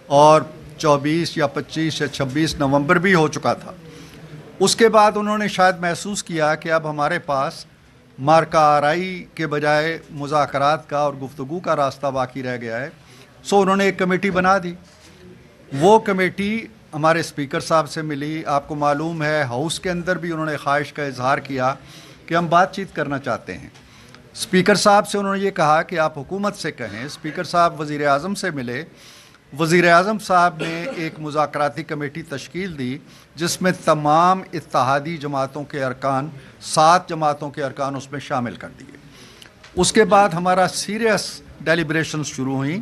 اور 24 یا 25 یا 26 نومبر بھی ہو چکا تھا۔ اس کے بعد انہوں نے شاید محسوس کیا کہ اب ہمارے پاس مارکہ آرائی کے بجائے مذاکرات کا اور گفتگو کا راستہ باقی رہ گیا ہے، سو انہوں نے ایک کمیٹی بنا دی۔ وہ کمیٹی ہمارے اسپیکر صاحب سے ملی۔ آپ کو معلوم ہے ہاؤس کے اندر بھی انہوں نے خواہش کا اظہار کیا کہ ہم بات چیت کرنا چاہتے ہیں۔ اسپیکر صاحب سے انہوں نے یہ کہا کہ آپ حکومت سے کہیں۔ اسپیکر صاحب وزیر اعظم سے ملے۔ وزیر اعظم صاحب نے ایک مذاکراتی کمیٹی تشکیل دی جس میں تمام اتحادی جماعتوں کے ارکان، 7 جماعتوں کے ارکان اس میں شامل کر دیے۔ اس کے بعد ہمارا سیریس ڈیلیبریشنز شروع ہوئیں۔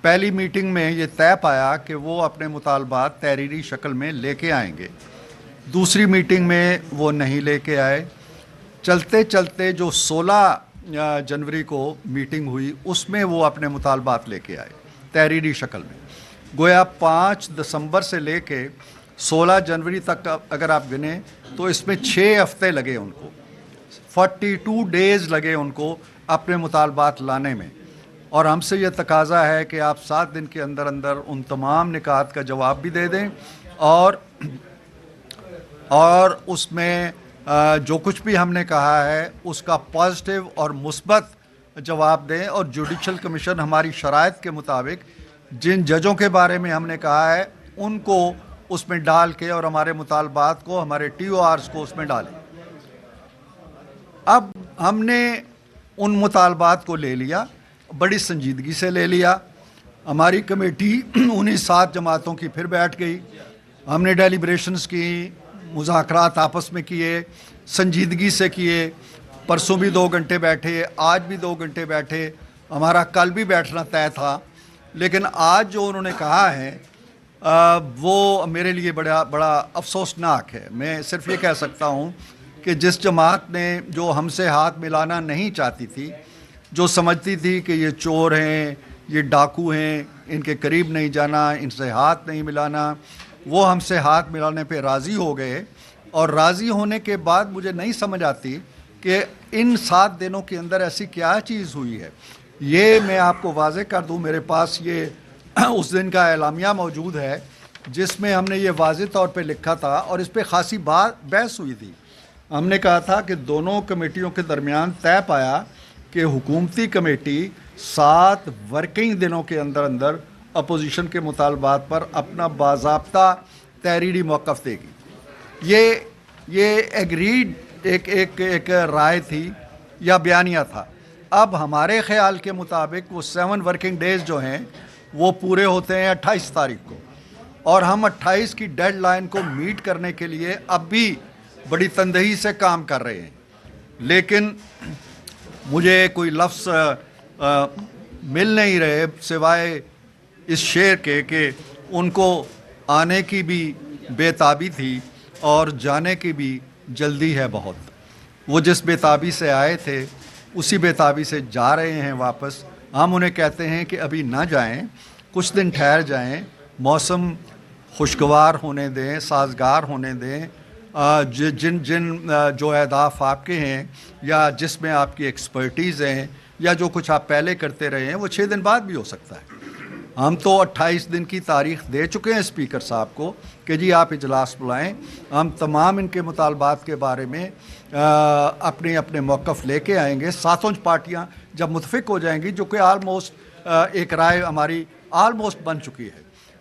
پہلی میٹنگ میں یہ طے پایا کہ وہ اپنے مطالبات تحریری شکل میں لے کے آئیں گے۔ دوسری میٹنگ میں وہ نہیں لے کے آئے۔ چلتے چلتے جو 16 جنوری کو میٹنگ ہوئی اس میں وہ اپنے مطالبات لے کے آئے تحریری شکل میں۔ گویا 5 دسمبر سے لے کے 16 جنوری تک اگر آپ گنیں تو اس میں 6 ہفتے لگے ان کو، 42 ڈیز لگے ان کو اپنے مطالبات لانے میں۔ اور ہم سے یہ تقاضا ہے کہ آپ 7 دن کے اندر اندر ان تمام نکات کا جواب بھی دے دیں اور اس میں جو کچھ بھی ہم نے کہا ہے اس کا پازیٹیو اور مثبت جواب دیں، اور جوڈیشل کمیشن ہماری شرائط کے مطابق جن ججوں کے بارے میں ہم نے کہا ہے ان کو اس میں ڈال کے اور ہمارے مطالبات کو، ہمارے ٹی او آرز کو اس میں ڈالیں۔ اب ہم نے ان مطالبات کو لے لیا، بڑی سنجیدگی سے لے لیا۔ ہماری کمیٹی انہیں 7 جماعتوں کی پھر بیٹھ گئی۔ ہم نے ڈیلیبریشنز کی، مذاکرات آپس میں کیے، سنجیدگی سے کیے۔ پرسوں بھی 2 گھنٹے بیٹھے، آج بھی 2 گھنٹے بیٹھے، ہمارا کل بھی بیٹھنا طے تھا۔ لیکن آج جو انہوں نے کہا ہے وہ میرے لیے بڑا افسوسناک ہے۔ میں صرف یہ کہہ سکتا ہوں کہ جس جماعت نے جو ہم سے ہاتھ ملانا نہیں چاہتی تھی، جو سمجھتی تھی کہ یہ چور ہیں، یہ ڈاکو ہیں، ان کے قریب نہیں جانا، ان سے ہاتھ نہیں ملانا، وہ ہم سے ہاتھ ملانے پہ راضی ہو گئے۔ اور راضی ہونے کے بعد مجھے نہیں سمجھ آتی کہ ان 7 دنوں کے اندر ایسی کیا چیز ہوئی ہے۔ یہ میں آپ کو واضح کر دوں، میرے پاس یہ اس دن کا اعلامیہ موجود ہے جس میں ہم نے یہ واضح طور پہ لکھا تھا، اور اس پہ خاصی بحث ہوئی تھی۔ ہم نے کہا تھا کہ دونوں کمیٹیوں کے درمیان طے پایا کہ حکومتی کمیٹی 7 ورکنگ دنوں کے اندر اندر اپوزیشن کے مطالبات پر اپنا باضابطہ تحریری موقف دے گی۔ یہ ایگریڈ ایک رائے تھی یا بیانیہ تھا۔ اب ہمارے خیال کے مطابق وہ 7 ورکنگ ڈیز جو ہیں وہ پورے ہوتے ہیں 28 تاریخ کو، اور ہم 28 کی ڈیڈ لائن کو میٹ کرنے کے لیے اب بھی بڑی تندہی سے کام کر رہے ہیں۔ لیکن مجھے کوئی لفظ مل نہیں رہے سوائے اس شعر کے کہ ان کو آنے کی بھی بے تابی تھی اور جانے کی بھی جلدی ہے بہت۔ وہ جس بے تابی سے آئے تھے اسی بے تابی سے جا رہے ہیں واپس۔ ہم انہیں کہتے ہیں کہ ابھی نہ جائیں، کچھ دن ٹھہر جائیں، موسم خوشگوار ہونے دیں، سازگار ہونے دیں۔ جو اہداف آپ کے ہیں یا جس میں آپ کی ایکسپرٹیز ہیں یا جو کچھ آپ پہلے کرتے رہے ہیں وہ 6 دن بعد بھی ہو سکتا ہے۔ ہم تو 28 دن کی تاریخ دے چکے ہیں اسپیکر صاحب کو کہ جی آپ اجلاس بلائیں، ہم تمام ان کے مطالبات کے بارے میں اپنے اپنے موقف لے کے آئیں گے۔ 7 پارٹیاں جب متفق ہو جائیں گی، جو کہ آلموسٹ ایک رائے ہماری آلموسٹ بن چکی ہے،